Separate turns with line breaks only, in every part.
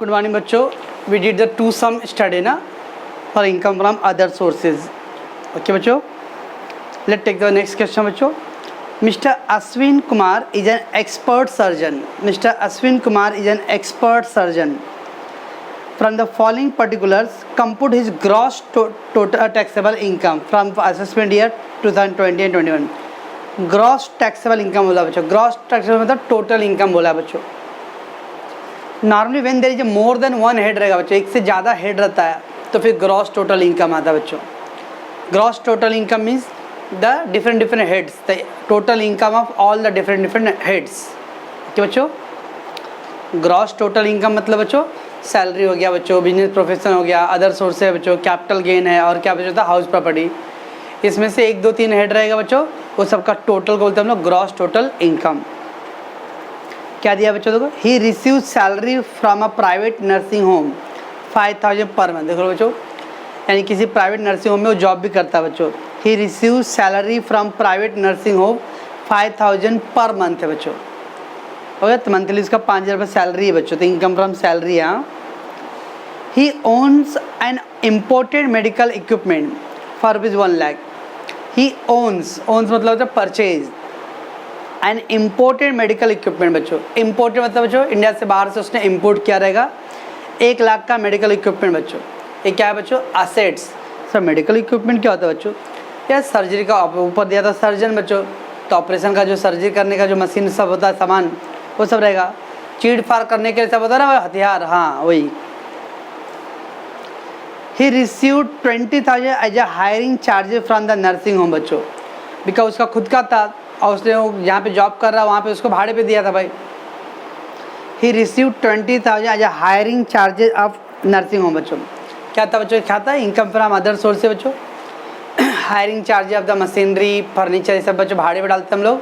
Good morning बच्चों, we did the two sum study ना for income from other sources. Okay बच्चों, let take the next question बच्चों। Mister Ashwin Kumar is an expert surgeon. Mister Ashwin Kumar is an expert surgeon. From the following particulars compute his gross total taxable income from assessment year 2020 and 21। Gross taxable income बोला बच्चों, gross taxable मतलब total income बोला बच्चों। Normally when there is more than one head रहेगा बच्चों, एक से ज़्यादा हेड रहता है तो फिर ग्रॉस टोटल इनकम आता है बच्चों। Gross total income means the different heads, the total income of all the different heads. Okay बच्चों, ग्रॉस टोटल इनकम मतलब बच्चों सैलरी हो गया बच्चों, बिजनेस प्रोफेशन हो गया, अदर सोर्स है बच्चों, कैपिटल गेन है और क्या बच्चों था हाउस प्रॉपर्टी। इसमें से 1 2 3 हेड रहेगा बच्चों, वो सबका टोटल को बोलते हैं हम लोग ग्रॉस टोटल इनकम। क्या दिया बच्चों देखो, he receive salary from a private nursing home 5000 per month. देखो बच्चों, यानी किसी प्राइवेट नर्सिंग होम में वो जॉब भी करता है बच्चों। He receive salary from private nursing home 5000 per month है बच्चों। हो गया, तो मंथली उसका 5000 रुपये सैलरी है बच्चों, तो इनकम फ्रॉम सैलरी है। He owns an imported medical equipment for ₹1 lakh. He owns मतलब होता है purchase and imported medical equipment बच्चों। इम्पोर्टेड मतलब बच्चों इंडिया से बाहर से उसने इम्पोर्ट किया रहेगा 1 लाख का मेडिकल इक्विपमेंट बच्चों। ये क्या है बच्चों, असेट्स। सर मेडिकल इक्विपमेंट क्या होता है बच्चों, या सर्जरी का ऊपर दिया था सर्जन बच्चों, तो ऑपरेशन का जो सर्जरी करने का जो मशीन सब होता है सामान वो सब रहेगा। चीड़ फाड़ करने के लिए सब होता है ना हथियार, हाँ वही। He received 20,000 as a hiring charges from the nursing home बच्चों, बिकॉज उसका खुद का था और उसने जहाँ पे जॉब कर रहा वहाँ पे उसको भाड़े पे दिया था भाई। He received 20,000 as a hiring charges of nursing home बच्चों। क्या था बच्चों, क्या था, इनकम फ्रॉम अदर सोर्स से बच्चों। Hiring charges of the machinery furniture ये सब बच्चों भाड़े पे डालते हम लोग,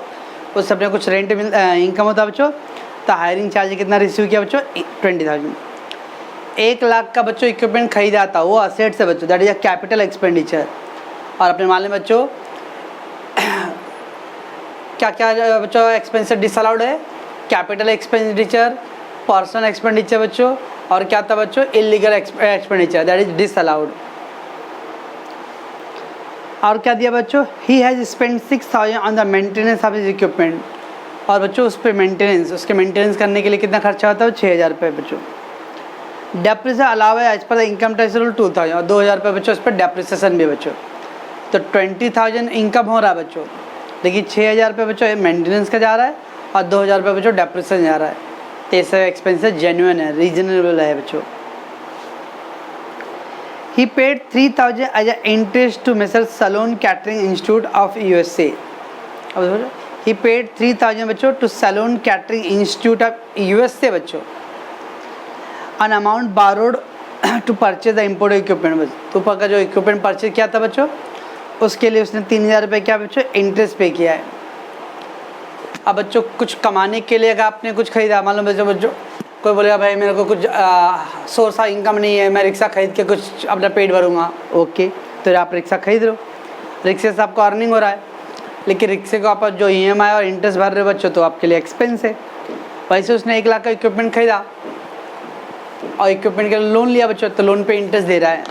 उस सब में कुछ रेंट इनकम होता है बच्चों। तो हायरिंग चार्ज कितना रिसीव किया बच्चों, 20,000। 1 लाख का बच्चों इक्विपमेंट खरीदा था, वो असेट्स है बच्चों, that is a capital expenditure. और अपने मालूम बच्चों क्या क्या बच्चों एक्सपेंसेस डिसअलाउड है, कैपिटल एक्सपेंडिचर, पर्सनल एक्सपेंडिचर बच्चों, और क्या था बच्चों illegal expenditure, that is disallowed. और क्या दिया बच्चों, he has spend 6,000 on the maintenance of his equipment. और बच्चों उस पर मेंटेनेंस, उसके मेंटेनेंस करने के लिए कितना खर्चा होता है, 6,000 रुपये बच्चों। डेप्रिसिएशन अलावा है as per the income tax rule 2,000 और 2,000 रुपये बच्चों उस पर डेप्रिसिएशन भी बच्चों। तो 20,000 इनकम हो रहा है बच्चों, लेकिन 6,000 रुपये बच्चों मेंटेनेंस का जा रहा है और 2,000 रुपये बच्चों डेप्रिसिएशन जा रहा है। तो ये सब एक्सपेंसेस जेन्युइन है, रीजनेबल है बच्चों। He paid 3,000 as a interest to mister salon catering institute of USA। अब ही पेड 3,000 बच्चों to salon catering institute of USA बच्चों। An amount borrowed to purchase the import equipment. तो ऊपर का जो इक्विपमेंट परचेज किया था बच्चों, उसके लिए उसने 3,000 रुपये क्या बच्चों इंटरेस्ट पे किया है। अब बच्चों कुछ कमाने के लिए अगर आपने कुछ खरीदा, मान लो बच्चों कोई बोलेगा भाई मेरे को कुछ सोर्स ऑफ इनकम नहीं है, मैं रिक्शा खरीद के कुछ अपना पेट भरूंगा, ओके, तो आप रिक्शा खरीद लो, रिक्शे से आपको अर्निंग हो रहा है, लेकिन रिक्शे को आप जो EMI और इंटरेस्ट भर रहे हो बच्चों तो आपके लिए एक्सपेंस है। वैसे उसने 1 लाख का इक्विपमेंट खरीदा और इक्विपमेंट के लिए लोन लिया बच्चों, तो लोन पे इंटरेस्ट दे रहा है,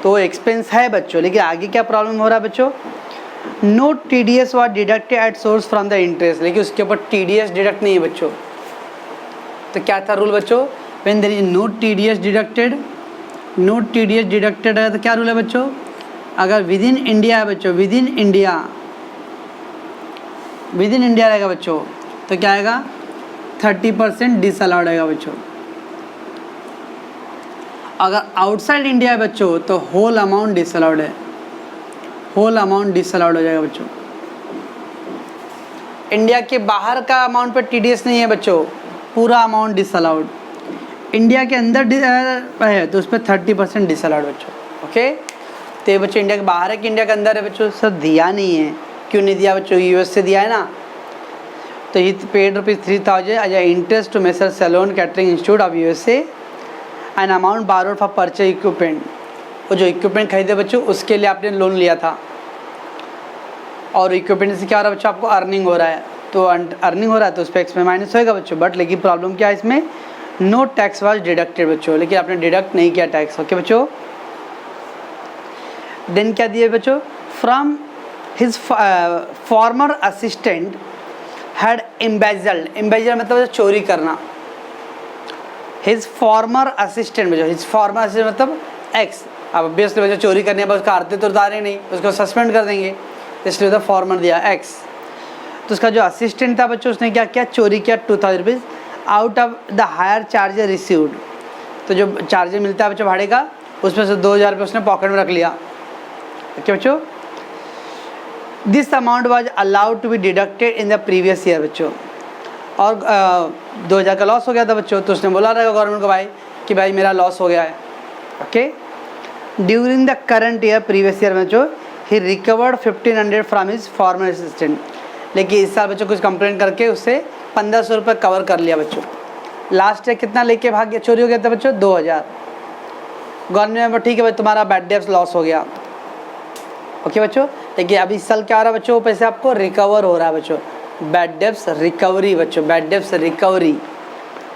तो एक्सपेंस है बच्चों। लेकिन आगे क्या प्रॉब्लम हो रहा है बच्चों, no TDS was deducted at source from the interest, लेकिन उसके ऊपर TDS डिडक्ट नहीं है बच्चों। तो क्या था रूल बच्चों, when there is no TDS deducted, no TDS deducted है तो क्या रूल है बच्चों, अगर विद इन इंडिया है बच्चों, विद इन इंडिया रहेगा बच्चों तो क्या आएगा 30% डिसअलाउड आएगा बच्चों। अगर आउटसाइड इंडिया है बच्चों तो होल अमाउंट डिसअलाउड है, होल अमाउंट डिसअलाउड हो जाएगा बच्चों। इंडिया के बाहर का अमाउंट पर TDS नहीं है बच्चों, पूरा अमाउंट डिसअलाउड। इंडिया के अंदर है तो उस पर 30% डिसअलाउड बच्चों। ओके, तो ये बच्चों इंडिया के बाहर है कि इंडिया के अंदर है बच्चों, सर दिया नहीं है। क्यों नहीं दिया बच्चों, US से दिया है ना। तो he paid ₹3,000 as a interest to mister salon catering institute of USA an amount borrowed for purchase equipment. वो जो इक्विपमेंट खरीदे बच्चों उसके लिए आपने लोन लिया था, और इक्विपमेंट से क्या हो रहा है बच्चों, आपको अर्निंग हो रहा है, तो अर्निंग हो रहा है तो उस पर एक्सपेंस माइनस होएगा बच्चों। बट लेकिन प्रॉब्लम क्या है इसमें, नो टैक्स वाज डिडक्टेड बच्चों, लेकिन आपने डिडक्ट नहीं किया टैक्स। ओके बच्चों, देन क्या दिए बच्चों, from his former assistant had embezzled, embezzle मतलब चोरी करना, हिज फॉर्मर असिस्टेंट बच्चों, हिज फॉर्मर असिस्टेंट मतलब एक्स, अब ऑब्वियसली बच्चों चोरी करने के बाद उसका आरती तो उतारे नहीं, उसको सस्पेंड कर देंगे, इसलिए तो फॉर्मर दिया एक्स। तो उसका जो असिस्टेंट था बच्चों उसने क्या किया, चोरी किया 2000 rupees out of the hire charger received, तो जो चार्जर मिलता है बच्चों भाड़े का उसमें से 2000 रुपये उसने पॉकेट में रख लिया। ओके बच्चों, this amount was allowed to be deducted in the previous year बच्चों, और 2000 का लॉस हो गया था बच्चों, तो उसने बोला रहेगा गवर्नमेंट को भाई कि भाई मेरा लॉस हो गया है। Okay, during the current year previous year में जो he recovered 1500 from his former assistant, लेकिन इस साल बच्चों कुछ कंप्लेंट करके उससे 1500 रुपये कवर कर लिया बच्चों। लास्ट ईयर कितना लेके भाग गया, चोरी हो गया था बच्चों 2000, गवर्नमेंट में ठीक है भाई तुम्हारा बैड डेब्ट लॉस हो गया। ओके बच्चों, लेकिन अभी इस साल क्या हो रहा है बच्चों, वो पैसे आपको रिकवर हो रहा है बच्चों, बैड डेब्ट्स रिकवरी बच्चों, बैड डेब्ट्स रिकवरी।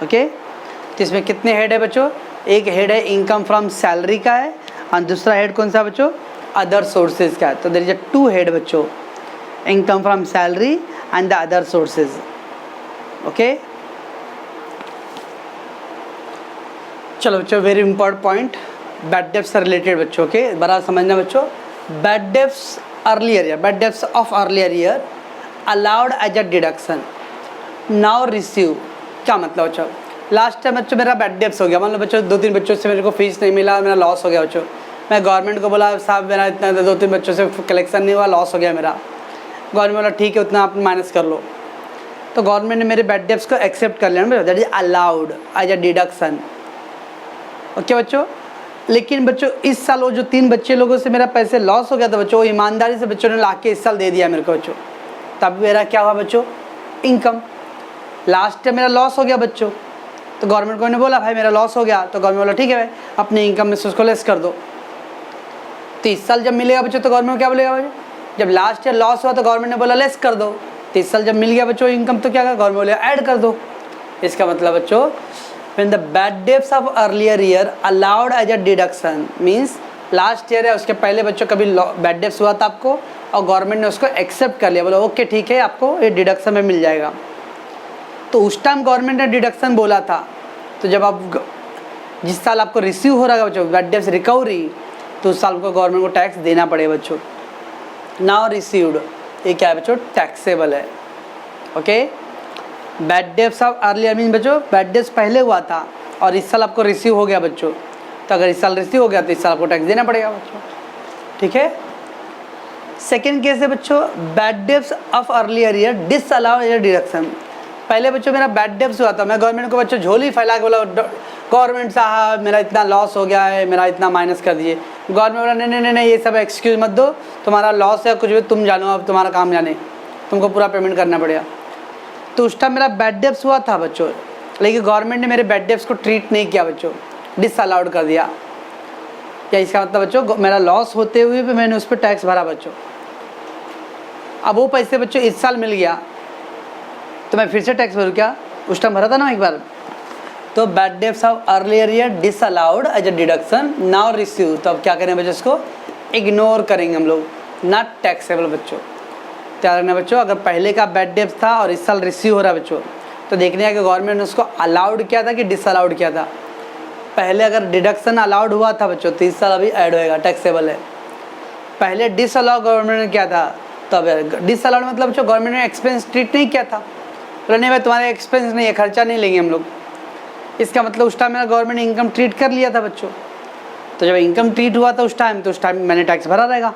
ओके, तो इसमें कितने हेड है बच्चों, एक हेड है इनकम फ्रॉम सैलरी का है और दूसरा हेड कौन सा बच्चों, अदर सोर्सेज का है। तो देयर इज अ 2 हेड बच्चों, income from salary and the other sources. Okay, चलो बच्चों, very important point, bad debts से रिलेटेड बच्चों। ओके, बड़ा समझना बच्चों, bad debts earlier year, bad debts of earlier year allowed as a deduction now receive, क्या मतलब बच्चों, लास्ट टाइम बच्चों मेरा बैड डेब्ट्स हो गया, मान लो बच्चों 2-3 बच्चों से मेरे को फीस नहीं मिला, मेरा लॉस हो गया बच्चों, मैं गवर्नमेंट को बोला साहब मेरा इतना 2-3 बच्चों से कलेक्शन नहीं हुआ, लॉस हो गया मेरा, गवर्नमेंट बोला ठीक है उतना आप माइनस कर लो, तो गवर्नमेंट ने मेरे बैड डेब्ट्स को एक्सेप्ट कर लिया, that is allowed as a deduction. Okay बच्चों, लेकिन बच्चों इस साल वो जो 3 बच्चे लोगों से मेरा पैसे लॉस हो गया था बच्चों, वो ईमानदारी से बच्चों ने ला के इस साल दे दिया मेरे को बच्चों, तब मेरा क्या हुआ बच्चों, इनकम। लास्ट टाइम मेरा लॉस हो गया बच्चों, तो गवर्नमेंट को ने बोला भाई मेरा लॉस हो गया, तो गवर्नमेंट बोला ठीक है भाई अपनी इनकम में से उसको लेस कर दो। तो इस साल जब मिलेगा बच्चों तो गवर्नमेंट क्या बोलेगा बच्चों, जब लास्ट ईयर लॉस हुआ तो गवर्नमेंट ने बोला लेस कर दो, तो इस साल जब मिल गया बच्चों इनकम तो क्या कहा, गवर्नमेंट बोले ऐड कर दो। इसका मतलब बच्चों when the bad debts of earlier year allowed as a deduction means last year है उसके पहले बच्चों कभी बैड डेब्ट्स हुआ था आपको और गवर्नमेंट ने उसको एक्सेप्ट कर लिया, बोला ओके ठीक है आपको ये डिडक्शन में मिल जाएगा। तो उस टाइम गवर्नमेंट ने डिडक्शन बोला था, तो जब आप जिस साल आपको रिसीव हो रहा है बच्चों बैड डेब्ट्स रिकवरी, तो उस साल को गवर्नमेंट को टैक्स देना पड़ेगा बच्चों। नाउ रिसीव्ड ये क्या है बच्चों, टैक्सेबल है। Okay, bad debts of earlier mean बच्चों बैड डेब्ट्स पहले हुआ था और इस साल आपको रिसीव हो गया बच्चों, तो अगर इस साल रिसीव हो गया तो इस साल आपको टैक्स देना पड़ेगा बच्चों। ठीक है, सेकेंड केस है बच्चों bad debts of earlier year disallowed as a deduction. पहले बच्चों मेरा बैड डेब्ट्स हुआ था, मैं गवर्नमेंट को बच्चों झोली फैला के बोला गवर्नमेंट साहब मेरा इतना लॉस हो गया है, मेरा इतना माइनस कर दीजिए। गवर्नमेंट बोला नहीं ये सब एक्सक्यूज मत दो, तुम्हारा लॉस है कुछ भी तुम जानो, अब तुम्हारा काम जाने, तुमको पूरा पेमेंट करना पड़ेगा। तो उस टाइम मेरा बैड डेब्ट्स हुआ था बच्चों, लेकिन गवर्नमेंट ने मेरे बैड डेब्ट्स को ट्रीट नहीं किया बच्चों, डिसअलाउड कर दिया। क्या इसका मतलब बच्चों मेरा लॉस होते हुए भी मैंने उस पर टैक्स भरा बच्चों। अब वो पैसे बच्चों इस साल मिल गया तो मैं फिर से टैक्स भरूँ क्या, उस टाइम भरा था ना एक बार। तो bad debts of earlier year disallowed as a deduction now receive, तो अब क्या करें बच्चों, इसको इग्नोर करेंगे हम लोग, नॉट टैक्सेबल बच्चों। ध्यान रखना बच्चों, अगर पहले का बैड डेब्ट था और इस साल रिसीव हो रहा है बच्चों, तो देखने है कि गवर्नमेंट ने उसको अलाउड किया था कि डिसअलाउड किया था। पहले अगर डिडक्शन अलाउड हुआ था बच्चों तो इस साल अभी ऐड होएगा, टैक्सेबल है। पहले डिसअलाउ गवर्नमेंट ने किया था, तब डिसअलाउड मतलब बच्चों गवर्नमेंट ने एक्सपेंस ट्रीट नहीं किया था, बोला नहीं भाई तुम्हारे एक्सपेंस नहीं है, खर्चा नहीं लेंगे हम लोग। इसका मतलब उस टाइम मेरा गवर्नमेंट ने इनकम ट्रीट कर लिया था बच्चों, तो जब इनकम ट्रीट हुआ था उस टाइम, तो उस टाइम मैंने टैक्स भरा रहेगा।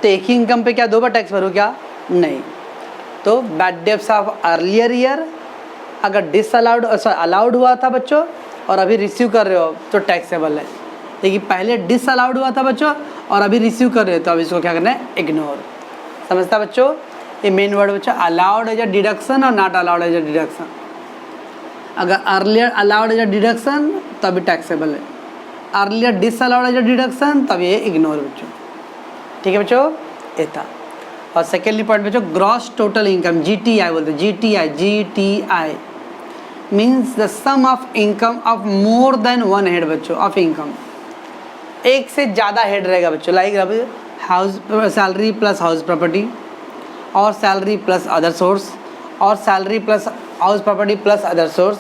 तो एक ही इनकम पे क्या 2 बार टैक्स भरूँ क्या, नहीं। तो bad debts of earlier year अगर डिसअलाउड अलाउड हुआ था बच्चों और अभी रिसीव कर रहे हो तो टैक्सेबल है, लेकिन पहले डिसअलाउड हुआ था बच्चों और अभी रिसीव कर रहे हो तो अब इसको क्या करना है, इग्नोर। समझता बच्चों, ये मेन वर्ड बच्चों अलाउड एज अ डिडक्शन और not allowed as a deduction. अगर earlier allowed as a deduction तभी टैक्सेबल है, earlier disallowed as a deduction तब ये इग्नोर बच्चों। ठीक है बच्चों, ये था। और सेकेंडली पॉइंट बच्चों ग्रॉस टोटल इनकम, GTI बोलते हैं, GTI means the sum of income of more than one head बच्चों ऑफ इनकम, एक से ज़्यादा हेड रहेगा बच्चों, like house salary plus house property और सैलरी प्लस अदर सोर्स और salary plus house property plus other source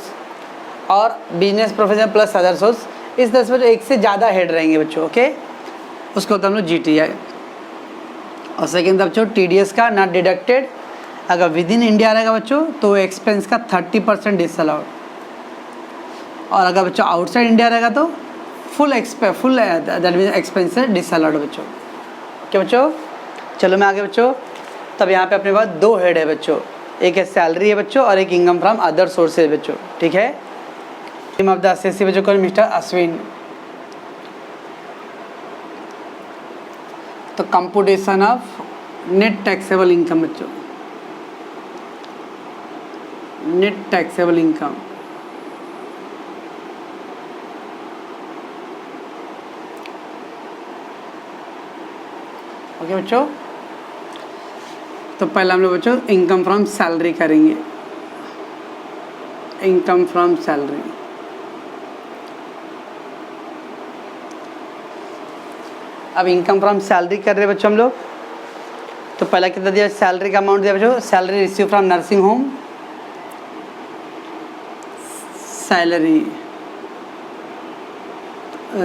और business profession plus other source, इस तरह से बच्चों एक से ज़्यादा हेड रहेंगे बच्चों, ओके। उसको होता है हम लोग GTI। और सेकेंड था बच्चों TDS का नॉट डिडक्टेड, अगर विद इन इंडिया रहेगा बच्चों तो एक्सपेंस का 30% डिसअलाउड, और अगर बच्चों आउटसाइड इंडिया रहेगा तो full that mean expense disallowed बच्चों, ओके बच्चों। चलो मैं आगे बच्चों, तब यहाँ पे अपने पास दो हेड है बच्चों, एक है सैलरी है बच्चों और एक इनकम फ्रॉम अदर सोर्सेज बच्चों, ठीक है। नेम ऑफ द असेसी बच्चों कौन, मिस्टर अश्विन। तो computation of net taxable income बच्चों, नेट टैक्सेबल इनकम, ओके बच्चों। तो पहले हम लोग बच्चों इनकम फ्रॉम सैलरी करेंगे, इनकम फ्रॉम सैलरी। अब इनकम फ्रॉम सैलरी कर रहे हैं बच्चों हम लोग, तो पहला कितना दिया, सैलरी का अमाउंट दिया बच्चों, salary receive from nursing home, salary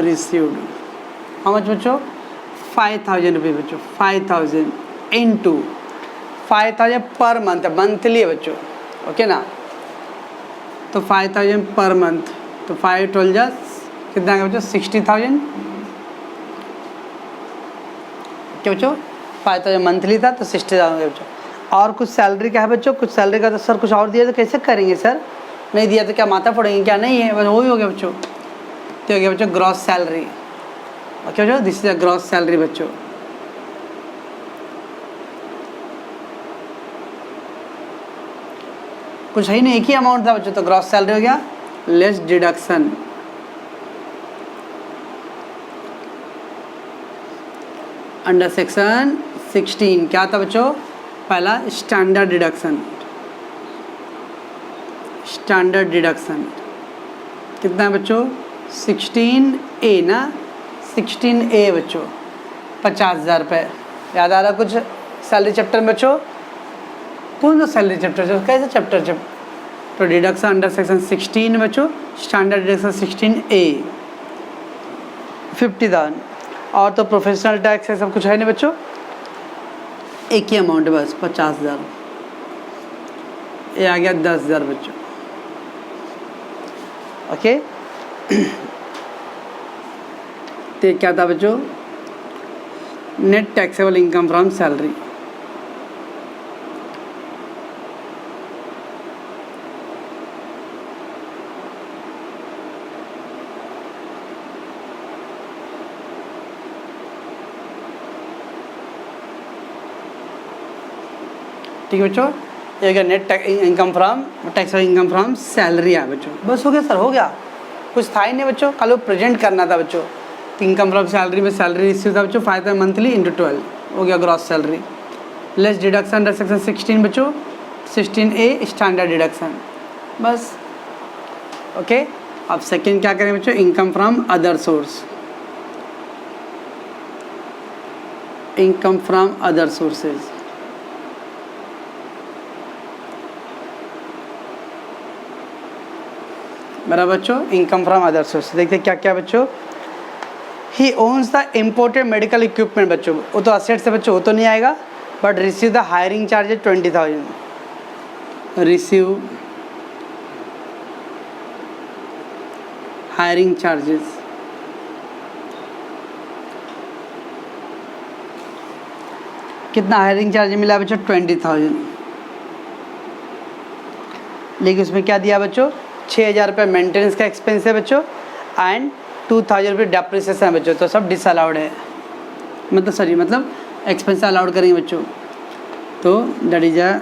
received how much बच्चों, 5,000 रुपये बच्चों, 5,000 इंटू 5,000 पर मंथ, मंथली है बच्चों, ओके ना। तो 5,000 पर मंथ, तो 5 12 जा कितना आएगा बच्चों, 60,000, क्या बच्चों 5,000 मंथली था तो 60,000 बच्चों। और कुछ सैलरी का है बच्चों, कुछ सैलरी का तो सर कुछ और दिया तो कैसे करेंगे सर, नहीं दिया तो क्या माथा पड़ेंगे क्या, नहीं है बस वही हो गया बच्चों। तो हो गया बच्चों ग्रॉस सैलरी, ओके बच्चों, this is a gross salary बच्चों। कुछ है नहीं, एक ही अमाउंट था बच्चों, तो ग्रॉस सैलरी हो गया लेस डिडक्शन, अंडर सेक्शन 16 क्या था बच्चों, पहला स्टैंडर्ड डिडक्शन, स्टैंडर्ड डिडक्शन कितना है बच्चों, 16A ना, 16A बच्चों, 50,000 रुपये। याद आ रहा कुछ सैलरी चैप्टर में बच्चों, कौन सा सैलरी चैप्टर, कैसे चैप्टर तो डिडक्शन अंडर सेक्शन 16 बच्चों, स्टैंडर्ड डिडक्शन 16A 50,000। और तो प्रोफेशनल टैक्स है सब कुछ है नहीं बच्चों, एक ही अमाउंट है बस 50,000, ये आ गया 10,000 बच्चों, ओके। तो क्या था बच्चों, net taxable income from salary, ठीक है बच्चों। ये गया net income from taxable income from salary है बच्चों, बस हो गया सर, हो गया, कुछ था ही नहीं बच्चों, कल वो प्रेजेंट करना था बच्चों। तो इनकम फ्रॉम सैलरी में सैलरी रिसीव था बच्चों 5,000 मंथली इंटू 12 हो गया gross salary, less deduction under section 16 बच्चों, 16A स्टैंडर्ड डिडक्शन, बस ओके। अब सेकेंड क्या करें बच्चों, income from other source, income from other sources, बराबर बच्चों, इनकम फ्रॉम अदर सोर्स। देखते क्या क्या बच्चों, he owns the imported medical equipment बच्चों, वो तो असेट से बच्चों वो तो नहीं आएगा, but receive the hiring charges 20,000, receive hiring charges, कितना हायरिंग चार्ज मिला बच्चों 20,000, लेकिन उसमें क्या दिया बच्चों, 6,000 रुपये मेंटेनेंस का एक्सपेंस है बच्चों एंड 2,000 रुपये डेप्रिसिएशन है बच्चों, तो सब डिसअलाउड है, मतलब एक्सपेंस अलाउड करेंगे बच्चों, तो that is a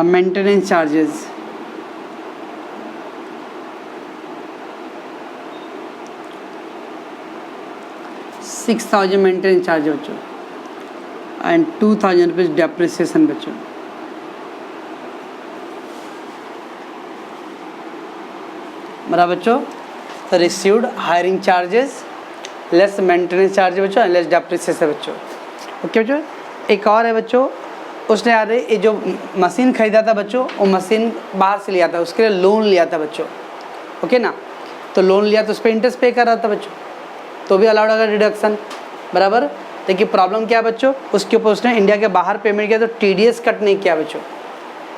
maintenance charges, $6,000 maintenance charge बच्चों एंड 2,000 रुपीज़ डेप्रिसिएशन बच्चों, बराबर बच्चों। तो received hiring charges less maintenance charge बच्चों, लेस डेप्रिसिएशन बच्चों। ओके बच्चों, एक और है बच्चों, उसने यार ये जो मशीन खरीदा था बच्चों, वो मशीन बाहर से लिया था, उसके लिए लोन लिया था बच्चों। ओके ना, तो लोन लिया तो उस पर इंटरेस्ट पे कर रहा था बच्चों, तो भी अलाउड होगा डिडक्शन, बराबर। देखिए प्रॉब्लम क्या है बच्चों, उसके ऊपर उसने इंडिया के बाहर पेमेंट किया तो TDS कट नहीं किया बच्चों।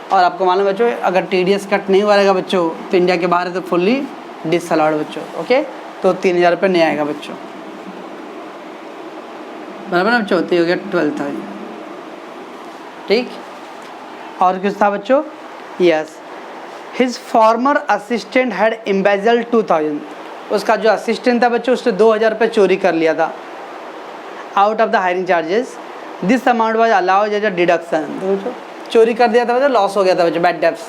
और आपको मालूम है बच्चों, अगर TDS कट नहीं हुआ रहेगा बच्चों तो इंडिया के बाहर है तो फुल्ली डिसअलाउड बच्चों। ओके, तो 3000 रुपये नहीं आएगा बच्चों, बराबर ना बच्चों। तो हो गया 12,000। ठीक, और कुछ था बच्चों? Yes, his former assistant had embezzled 2000। उसका जो असिस्टेंट था बच्चों, उसने 2000 रुपये चोरी कर लिया था out of the hiring charges. This amount was allowed as a deduction. तो चोरी कर दिया था बच्चों, लॉस हो गया था बच्चों, bad debts.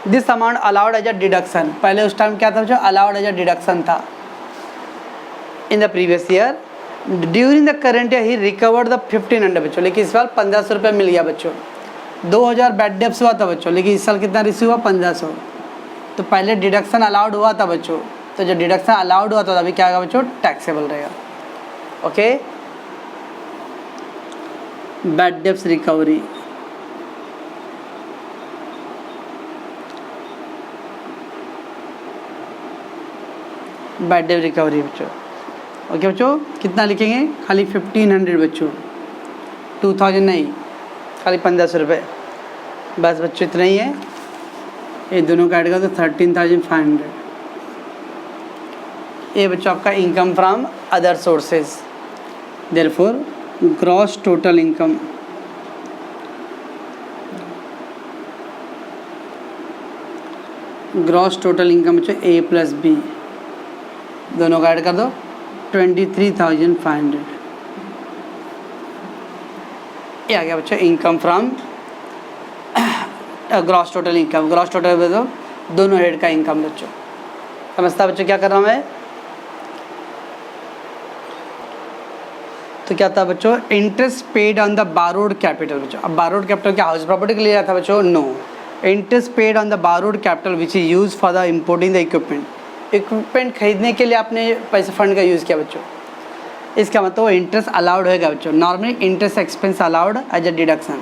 This amount allowed as a deduction, पहले उस टाइम क्या था बच्चों, अलाउड एज अ डिडक्शन था। इन the previous year during the current year he recovered the 1500 बच्चों, लेकिन इस बार 1500 रुपये मिल गया बच्चों। 2000 बैड डेब्ट्स हुआ था बच्चों, लेकिन इस साल कितना रिसीव हुआ, 1500। तो पहले डिडक्शन अलाउड हुआ था बच्चों, तो जो डिडक्शन अलाउड हुआ था अभी क्या होगा बच्चों, टैक्सेबल रहेगा। Okay, bad debts recovery, bad डेब्ट रिकवरी बच्चों। ओके बच्चों, कितना लिखेंगे, खाली 1500 बच्चों, 2000 नहीं, खाली 1500 रुपये बस बच्चों, इतना ही है। ये दोनों का ऐड कर तो 13,500। ये बच्चों आपका income from other sources. Therefore gross total income, gross total income बच्चों A + B दोनों का ऐड कर दो 23,500। ये आ गया बच्चों income from gross total income. Gross total दो दोनों हेड का इनकम बच्चों। समझता बच्चों क्या कर रहा हूँ मैं? तो क्या था बच्चों, interest paid on the borrowed capital बच्चों। अब बारोड कैपिटल क्या हाउस प्रॉपर्टी के लिए था बच्चों? No, interest paid on the borrowed capital which is use for the importing the equipment. Equipment खरीदने के लिए आपने पैसे फंड का यूज़ किया बच्चों, इसका मतलब इंटरेस्ट अलाउड होगा बच्चों। Normally interest expense allowed as a deduction,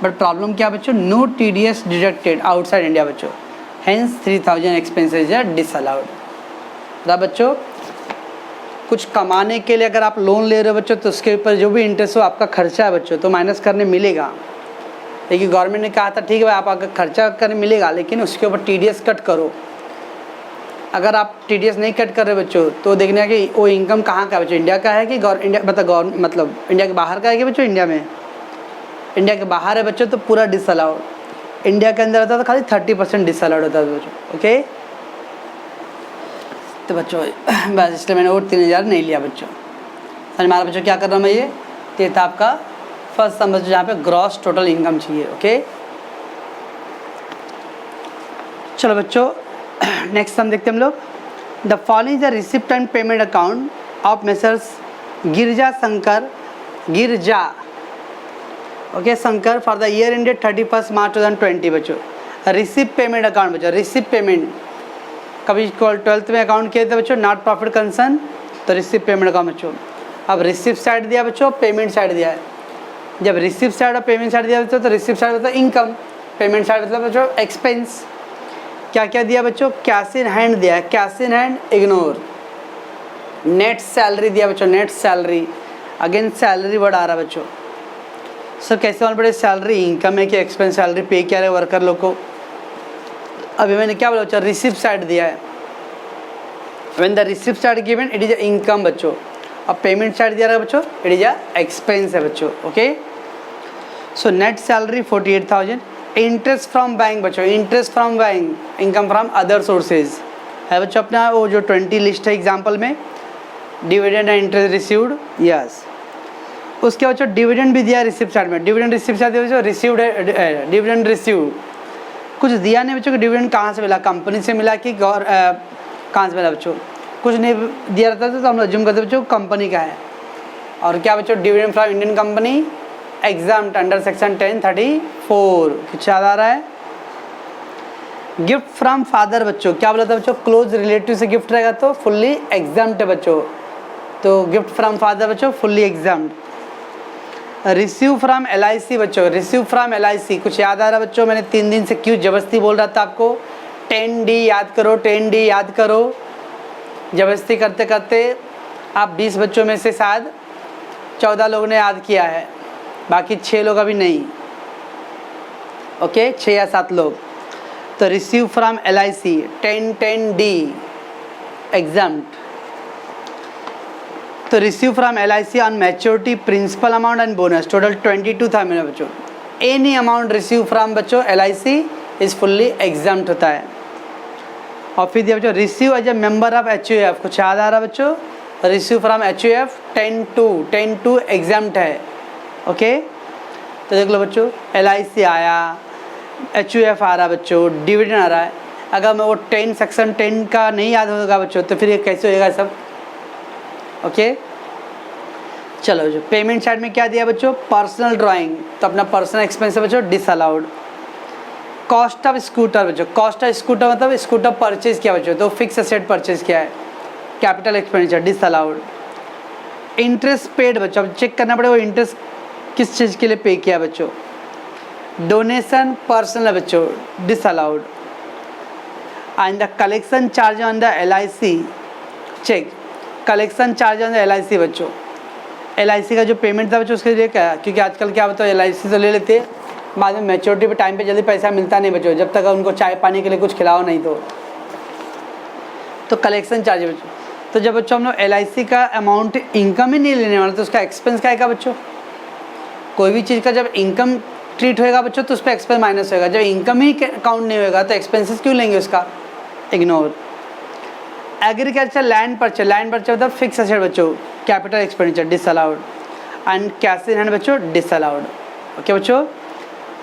but problem क्या बच्चों, no TDS deducted outside India बच्चों, हेंस 3000 एक्सपेंसेज आर डिसअलाउड। बच्चों कुछ कमाने के लिए अगर आप लोन ले रहे हो बच्चों तो उसके ऊपर जो भी इंटरेस्ट हो आपका खर्चा है बच्चों तो माइनस करने मिलेगा। लेकिन गवर्नमेंट ने कहा था ठीक है भाई आप अगर खर्चा करने मिलेगा लेकिन उसके ऊपर TDS कट करो। अगर आप TDS नहीं कट कर रहे बच्चों तो देखना है कि वो इनकम कहाँ का है बच्चों, इंडिया का है कि इंडिया मतलब इंडिया के बाहर का है कि बच्चों इंडिया में, इंडिया के बाहर है बच्चों तो पूरा डिसअलाउड। इंडिया के अंदर होता तो खाली 30% डिसअलाउड होता था बच्चों। ओके तो बच्चों बस इसलिए मैंने और 3000 नहीं लिया बच्चों। समझ मारा बच्चों क्या कर रहा हूँ मैं? ये था आपका फर्स्ट समझ जहाँ पे ग्रॉस टोटल इनकम चाहिए। ओके चलो बच्चों नेक्स्ट सम देखते हैं हम लोग। The following the receipt and payment account of messrs Girja Shankar okay Shankar for the year ended 31 March 2020 बच्चों। रिसिप्ट पेमेंट अकाउंट बच्चों, रिसिप्ट पेमेंट कभी 12th में अकाउंट किए थे बच्चों, नॉट प्रॉफिट कंसर्न, तो रिसिप्ट पेमेंट अकाउंट बच्चों। अब रिसिप्ट साइड दिया बच्चों, पेमेंट साइड दिया है। जब रिसिप्ट साइड और पेमेंट साइड दिया बच्चों तो रिसिप्ट साइड मतलब इनकम, पेमेंट साइड मतलब बच्चों एक्सपेंस। क्या क्या दिया बच्चों? कैश इन हैंड दिया है, cash in hand ignore. Net salary दिया बच्चों, net salary, again salary word आ रहा है बच्चों। सर कैसे मालूम पड़े सैलरी इनकम है कि एक्सपेंस? सैलरी पे क्या है वर्कर लोग को। अभी मैंने क्या बोला बच्चों, रिसिप्ट साइड दिया है। When the receipt side given it is income बच्चों, अब पेमेंट साइड दिया रहा है बच्चों, इट इज एक्सपेंस है बच्चों। Okay so net salary 48,000। Interest from bank बच्चों, interest from bank, income from other sources है बच्चों अपना वो जो 20 लिस्ट है एग्जाम्पल में, dividend and interest received. Yes उसके बच्चों डिविडेंड भी दिया रिसिप्ट साइड में, डिविडेंड रिसिप्ट साइड बच्चों रिसीव्ड है, डिविडेंड रिसीव्ड। कुछ दिया नहीं बच्चों को, डिविडेंड कहाँ से मिला, कंपनी से मिला कि कहाँ से मिला बच्चों, कुछ नहीं दिया रहता था तो हम अज्यूम करते बच्चों कंपनी का है। और क्या बच्चों, dividend from Indian company examined under section 1034, कुछ याद आ रहा है? गिफ्ट फ्रॉम फादर बच्चों क्या बोला था बच्चों, क्लोज रिलेटिव से गिफ्ट रहेगा तो फुल्ली एग्जाम्ड है बच्चों, तो गिफ्ट फ्रॉम फादर बच्चों fully examined. Receive from LIC बच्चों, रिसीव फ्रॉम LIC कुछ याद आ रहा बच्चों, मैंने 3 दिन से क्यों जबरदस्ती बोल रहा था आपको 10D याद करो, 10D याद करो, जबरदस्ती करते करते आप 20 बच्चों में से शायद 14 लोगों ने याद किया है, बाकी 6 लोग अभी नहीं, ओके 6 या 7 लोग। तो receive from LIC 10D exempt. तो receive from LIC on maturity principal amount and bonus total 22 था मेरा बच्चों। एनी अमाउंट रिसीव फ्रॉम बच्चों LIC इज फुल्ली एग्जाम्ड होता है। और फिर दिया बच्चों receive as a member of HUF, कुछ याद आ रहा बच्चों, रिसीव फ्रॉम HUF 10-2 एग्जाम्ड है, ओके। तो देख लो बच्चों LIC आया, HUF आ रहा बच्चों, डिविडेंड आ रहा है। अगर मैं वो 10 सेक्शन 10 का नहीं याद होगा बच्चों तो फिर ये कैसे होएगा सब, ओके। चलो जो पेमेंट साइड में क्या दिया बच्चों, पर्सनल ड्राइंग, तो अपना पर्सनल एक्सपेंस है बच्चों डिसअलाउड। कॉस्ट ऑफ स्कूटर बच्चों, कॉस्ट ऑफ स्कूटर मतलब स्कूटर परचेज किया बच्चों, तो फिक्स एसेट परचेज किया है, capital expenditure disallowed. Interest paid बच्चों, अब चेक करना पड़ेगा वो इंटरेस्ट किस चीज़ के लिए पे किया बच्चों। डोनेशन पर्सनल बच्चों disallowed. And the collection charge on the LIC cheque, collection charge on the LIC बच्चों, LIC का जो पेमेंट था बच्चों उसके लिए क्या, क्योंकि आजकल क्या बताओ LIC तो ले लेते हैं, बाद में मैच्योरिटी पे टाइम पे जल्दी पैसा मिलता नहीं बच्चों, जब तक उनको चाय पानी के लिए कुछ खिलाओ नहीं तो कलेक्शन चार्ज बच्चों। तो जब बच्चों हम लोग LIC का अमाउंट इनकम ही नहीं लेने वाले तो उसका एक्सपेंस क्या है बच्चों, कोई भी चीज़ का जब इनकम ट्रीट होएगा बच्चों तो उस पर एक्सपेंस माइनस होएगा, जब इनकम ही काउंट नहीं होएगा तो एक्सपेंसेस क्यों लेंगे उसका, ignore. Agriculture land purchase, land purchase मतलब फिक्स एसेट बच्चों, capital expenditure disallowed. And cash in hand बच्चों डिसअलाउड, ओके बच्चों।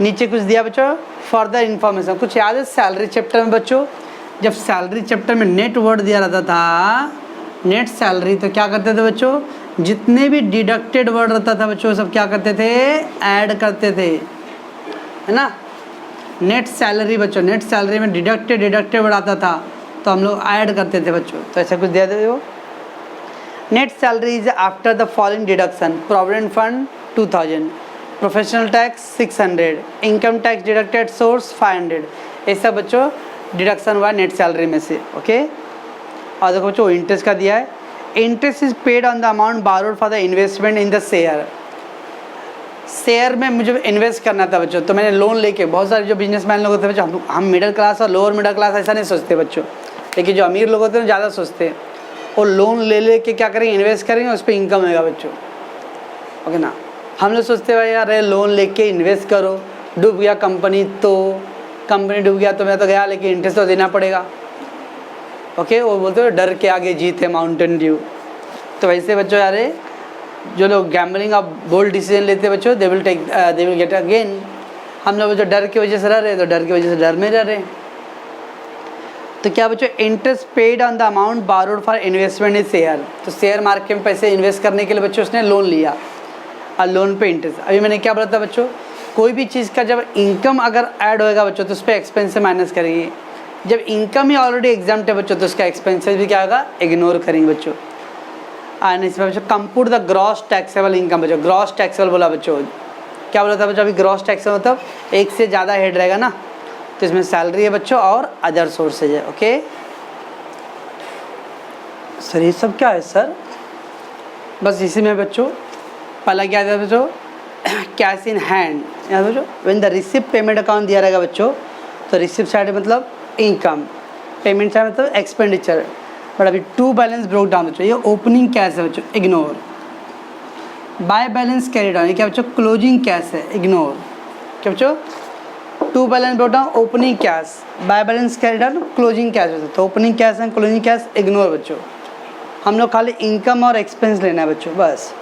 नीचे कुछ दिया बच्चों फर्दर इन्फॉर्मेशन, कुछ याद है सैलरी चैप्टर में बच्चों, जब सैलरी चैप्टर में नेट वर्ड दिया रहता था नेट सैलरी, तो क्या करते थे बच्चों, जितने भी डिडक्टेड वर्ड रहता था बच्चों सब क्या करते थे, ऐड करते थे, है ना। नेट सैलरी बच्चों, नेट सैलरी में डिडक्टेड वर्ड आता था तो हम लोग ऐड करते थे बच्चों, तो ऐसा कुछ दिया देते हो। Net salary is after the following deduction, provident fund 2000, professional tax 600, income tax deducted source 500, ऐसा बच्चों डिडक्शन हुआ नेट सैलरी में से, ओके। और देखो बच्चों इंटरेस्ट का दिया है, interest is paid on the amount borrowed for the investment in the share, share में मुझे इन्वेस्ट करना था बच्चों, तो मैंने लोन लेके, बहुत सारे जो बिजनेसमैन लोग होते हैं बच्चों, हम मिडिल क्लास और लोअर मिडिल क्लास ऐसा नहीं सोचते बच्चों, लेकिन जो अमीर लोग होते हैं ज़्यादा सोचते हैं, और लोन ले के क्या करेंगे, इन्वेस्ट करेंगे, उस पर इनकम होगा बच्चों, ओके ना। हम लोग सोचते हैं भाई यार लोन लेके इन्वेस्ट करो, डूब गया कंपनी तो कंपनी डूब गया तो मैं तो गया, लेकिन इंटरेस्ट तो देना पड़ेगा, ओके। वो बोलते हो डर के आगे जीत है माउंटेन ड्यू। तो वैसे बच्चों यार जो लोग गैम्बलिंग और बोल्ड डिसीजन लेते हैं बच्चों, दे विल गेट अगेन। हम लोग जो डर की वजह से रह रहे हैं तो डर की वजह से डर में रह रहे हैं। तो क्या बच्चों, interest paid on the amount borrowed for investment in share, तो शेयर मार्केट में पैसे इन्वेस्ट करने के लिए बच्चों उसने लोन लिया और लोन पे इंटरेस्ट। अभी मैंने क्या बोला था बच्चों, कोई भी चीज़ का जब इनकम अगर ऐड होएगा बच्चों तो उस पर एक्सपेंस से माइनस करेंगे, जब इनकम ही ऑलरेडी एग्जाम्प्ट है बच्चों तो उसका एक्सपेंसेस भी क्या होगा, इग्नोर करेंगे बच्चों। एंड इसमें बच्चों compute the gross taxable income बच्चों, ग्रॉस टैक्सेबल बोला बच्चों, क्या बोला था बच्चों, अभी ग्रॉस टैक्सेबल मतलब एक से ज़्यादा हेड रहेगा ना, तो इसमें सैलरी है बच्चों और अदर सोर्सेज है, ओके। सर ये सब क्या है सर, बस इसी में बच्चों पहला क्या था बच्चों, कैश इन हैंड, याद बच्चों when the receipt payment account दिया रहेगा बच्चों, तो रिसिप्ट साइड मतलब इनकम, पेमेंट साइड मतलब एक्सपेंडिचर। बट अभी टू बैलेंस ब्रोक डाउन बच्चों, ये ओपनिंग कैश है बच्चों, ignore. By balance carry down, ये क्या बच्चों, क्लोजिंग कैश है, इग्नोर। क्या बच्चों, to balance brought down opening cash, by balance carry down closing cash, तो opening cash and closing cash ignore बच्चों। हम लोग खाली इनकम और एक्सपेंस लेना है बच्चों बस,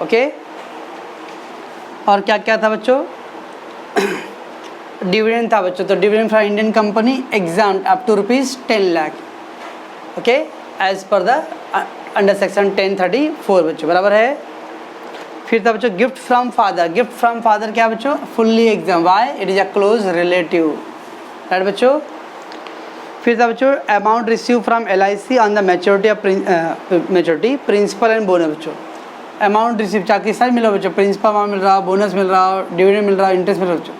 ओके। और क्या क्या था बच्चों, डिविडेंड था बच्चों, तो dividend from Indian company exempt up to ₹10 lakh, okay, as per the under section 1034 बच्चों, बराबर है। फिर था बच्चों gift from father, gift from father क्या बच्चों, fully exempt, why, it is a close relative, right बच्चों। फिर था बच्चों amount receive from LIC on the maturity of maturity principal and bonus बच्चों। अमाउंट रिसीव चाहे किस साल मिला बच्चों, प्रिंसिपल अमाउंट मिल रहा, बोनस मिल रहा, डिविडेंड मिल रहा, इंटरेस्ट मिल रहा बच्चों।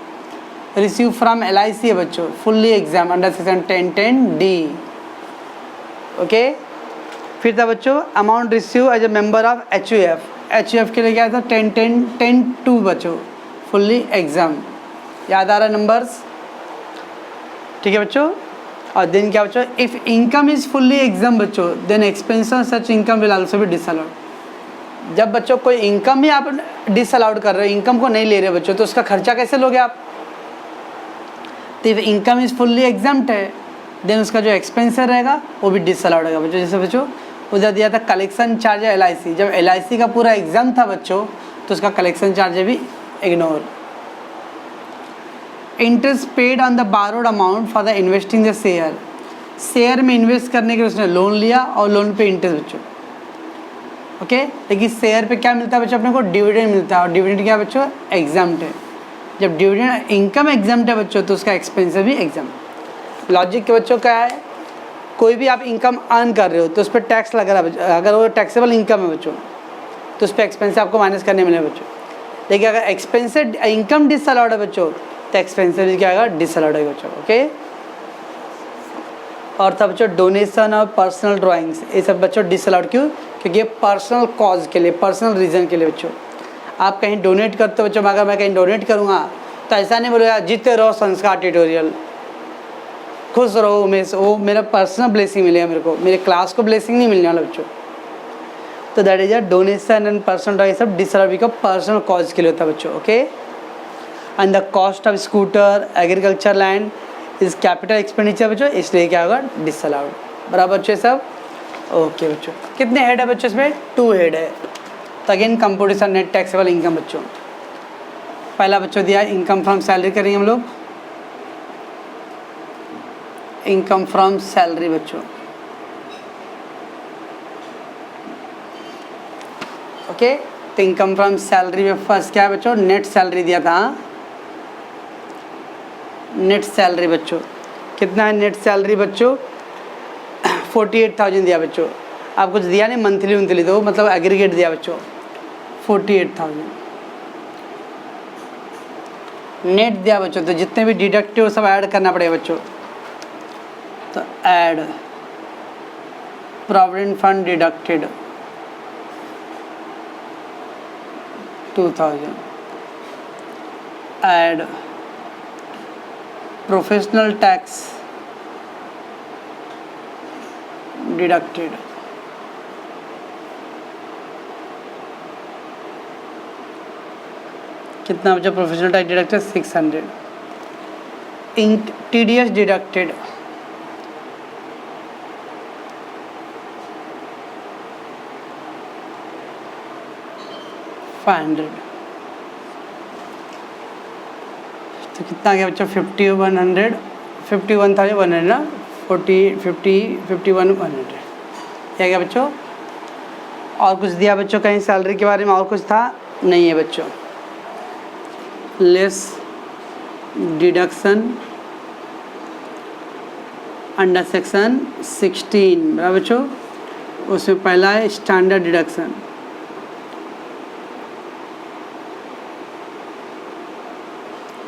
रिसीव फ्रॉम LIC है बच्चों, fully exempt under section 1010D। Okay. फिर था बच्चों amount receive as a member of HUF के लिए क्या था 10-10-10-2 बच्चों, फुल्ली एग्जाम। याद आ रहा है नंबर्स, ठीक है बच्चों। और देन क्या बच्चों, if income is fully exempt बच्चों then expense such income will also be disallowed. जब बच्चों कोई इनकम ही आप डिसअलाउड कर रहे हो, इनकम को नहीं ले रहे बच्चों, तो उसका खर्चा कैसे लोगे आप। तो if income is fully examined है देन उसका जो एक्सपेंसर रहेगा वो भी डिसअलाउड रहेगा बच्चों। जैसे बच्चों उधर दिया था कलेक्शन चार्ज है LIC, जब LIC का पूरा एग्जाम था बच्चों तो उसका कलेक्शन चार्ज भी ignore. Interest paid on the borrowed amount for the investing the share में इन्वेस्ट करने के लिए उसने लोन लिया और लोन पे इंटरेस्ट बच्चों। ओके। लेकिन शेयर पे क्या मिलता है बच्चों, अपने को डिविडेंड मिलता है, और डिविडेंड क्या बच्चों एग्जाम्ड है। जब डिविडेंड इनकम एग्जाम्ड है बच्चों तो उसका एक्सपेंस भी एग्जाम्ड। लॉजिक के बच्चों क्या है, कोई भी आप इनकम अर्न कर रहे हो तो उस पर टैक्स लग रहा है बच्चों। अगर वो टैक्सेबल इनकम है बच्चों तो उस पर एक्सपेंस आपको माइनस करने मिले बच्चों। लेकिन अगर एक्सपेंस इनकम डिसअलाउड है बच्चों तो एक्सपेंसिव क्या आएगा डिसअलाउड है बच्चों। ओके। और था बच्चों डोनेशन और पर्सनल ड्राइंग्स, ये सब बच्चों डिसअलाउड क्यों, क्योंकि ये पर्सनल कॉज के लिए, पर्सनल रीज़न के लिए बच्चों। आप कहीं डोनेट करते हो बच्चों, अगर मैं कहीं डोनेट करूँगा तो ऐसा नहीं बोलो यार जीते रहो संस्कार ट्यूटोरियल, खुश रहो उमेश, वो मेरा पर्सनल ब्लेसिंग मिलेगा मेरे को, मेरे क्लास को ब्लेसिंग नहीं मिलने वाला बच्चों। तो that is a donation and personal drawing सब डिसअलाउड का पर्सनल कॉज के लिए होता है बच्चों। Okay. And the cost of scooter agriculture land is capital expenditure बच्चों, इसलिए क्या होगा डिसअलाउड। बराबर बच्चों सब। ओके बच्चों, कितने हेड है बच्चों इसमें, 2 हेड है। तो again computation net taxable income बच्चों। पहला बच्चों दिया इनकम फ्रॉम सैलरी करेंगे हम लोग, इनकम फ्रॉम सैलरी बच्चों। ओके। तो इनकम फ्रॉम सैलरी में फर्स्ट क्या है बच्चों, नेट सैलरी दिया था। नेट सैलरी बच्चों कितना है, नेट सैलरी बच्चों 48,000 दिया बच्चों। आप कुछ दिया नहीं मंथली उंथली, तो मतलब एग्रीगेट दिया बच्चों 48,000 नेट दिया बच्चों। तो जितने भी डिडक्टिव सब ऐड करना पड़ेगा बच्चों। तो add provident fund deducted 2,000, add professional tax deducted कितना बच्चा, professional tax deducted 600, TDS deducted 500। तो कितना गया बच्चों 51,100 ना 51,100 क्या गया बच्चों। और कुछ दिया बच्चों कहीं सैलरी के बारे में, और कुछ था नहीं है बच्चों। लेस डिडक्शन अंडर सेक्शन 16 बराबर बच्चों। उसमें पहला है स्टैंडर्ड डिडक्शन,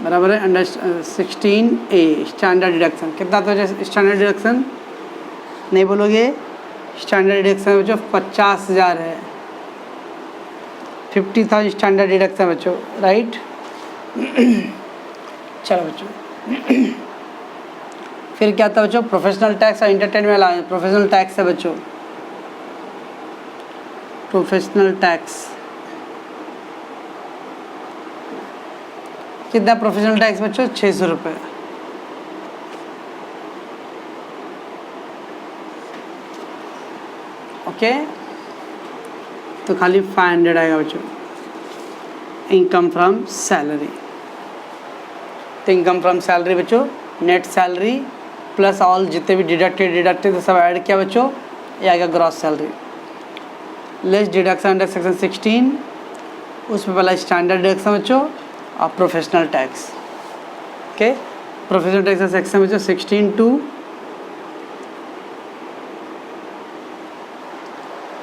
बराबर है अंडर 16A स्टैंडर्ड डिडक्शन। कितना तो स्टैंडर्ड डिडक्शन नहीं बोलोगे, स्टैंडर्ड डिडक्शन बच्चों 50,000 है। 50,000 स्टैंडर्ड डिडक्शन बच्चों, राइट। चलो बच्चों फिर क्या था बच्चों, प्रोफेशनल टैक्स और इंटरटेनमेंट अलाउंस। प्रोफेशनल टैक्स है बच्चों, प्रोफेशनल टैक्स कितना, प्रोफेशनल टैक्स बच्चों 600 रुपये। ओके। तो खाली 500 आएगा बच्चों इनकम फ्रॉम सैलरी। तो इनकम फ्रॉम सैलरी बच्चों नेट सैलरी प्लस ऑल जितने भी डिडक्टेड सब ऐड किया बच्चों, ये आएगा gross salary. Less deduction under section 16, उसमें पहला स्टैंडर्ड डिडक्शन बच्चों और professional tax. Okay. Professional tax का सेक्शन बच्चों 16(2)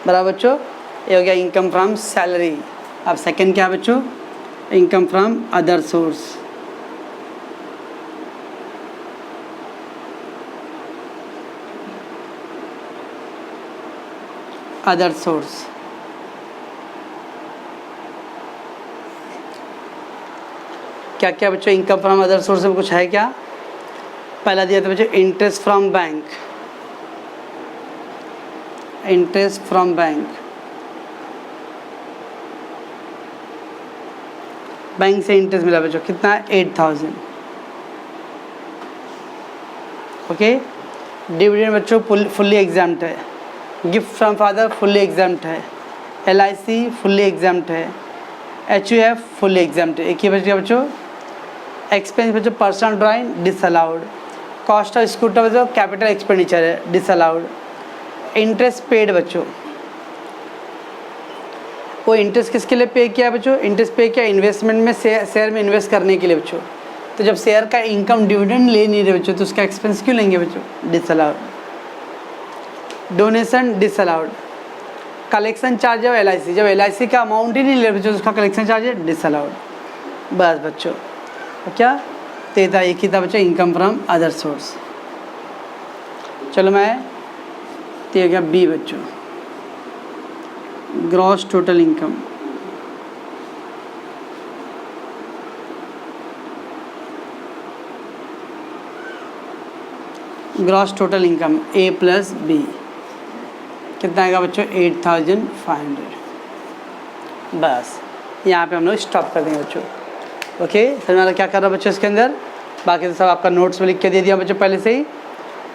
बराबर बच्चों। ये हो गया इनकम फ्रॉम सैलरी। अब सेकंड क्या है बच्चों, income from other source. Other source क्या क्या बच्चों, इनकम फ्रॉम अदर सोर्स में कुछ है क्या? पहला दिया था बच्चों interest from bank, interest from bank, bank से इंटरेस्ट मिला बच्चों, कितना है 8000। ओके। डिविडेंड बच्चों फुल्ली एग्जाम्प्ट है, gift from father fully exempt है, LIC फुल्ली एग्जाम्प्ट है, HUF फुल्ली एग्जाम्प्ट है। एक ही बच्चों एक्सपेंस बच्चों personal drawing disallowed, cost of scooter बच्चों कैपिटल एक्सपेंडिचर है डिसअलाउड। इंटरेस्ट पेड बच्चों, वो इंटरेस्ट किसके लिए पे किया बच्चों, इंटरेस्ट पे किया इन्वेस्टमेंट में, शेयर में इन्वेस्ट करने के लिए बच्चों। तो जब शेयर का इनकम डिविडेंड ले नहीं रहे बच्चों तो उसका एक्सपेंस क्यों लेंगे बच्चों, disallowed. Donation disallowed. Collection charge है LIC, जब LIC का अमाउंट ही नहीं ले रहे बच्चों उसका कलेक्शन चार्ज है डिसअलाउड। बस बच्चों क्या तेता एक ही था बच्चों इनकम फ्रॉम अदर सोर्स। चलो मैं ते गया B बच्चों, gross total income. Gross total income A + B कितना आएगा बच्चों 8500। बस यहाँ पे हम लोग स्टॉप कर देंगे बच्चों। ओके, तो हमारा क्या कर रहा है बच्चों इसके अंदर, बाकी तो सब आपका नोट्स में लिख के दे दिया बच्चों पहले से ही,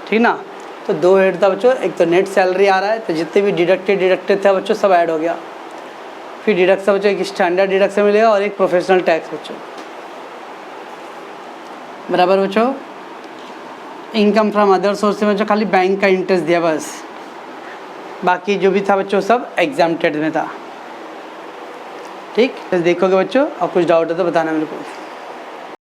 ठीक ना। तो 2 हेड था बच्चों, एक तो नेट सैलरी आ रहा है, तो जितने भी डिडक्टेड था बच्चों सब ऐड हो गया। फिर डिडक्शन बच्चों एक स्टैंडर्ड डिडक्शन मिलेगा और एक प्रोफेशनल टैक्स बच्चों, बराबर बच्चों। इनकम फ्रॉम अदर सोर्स से बच्चों खाली बैंक का इंटरेस्ट दिया बस, बाकी जो भी था बच्चों सब एग्जाम्प्टेड में था। ठीक, तो देखोगे बच्चों, और कुछ डाउट है तो बताना मेरे को।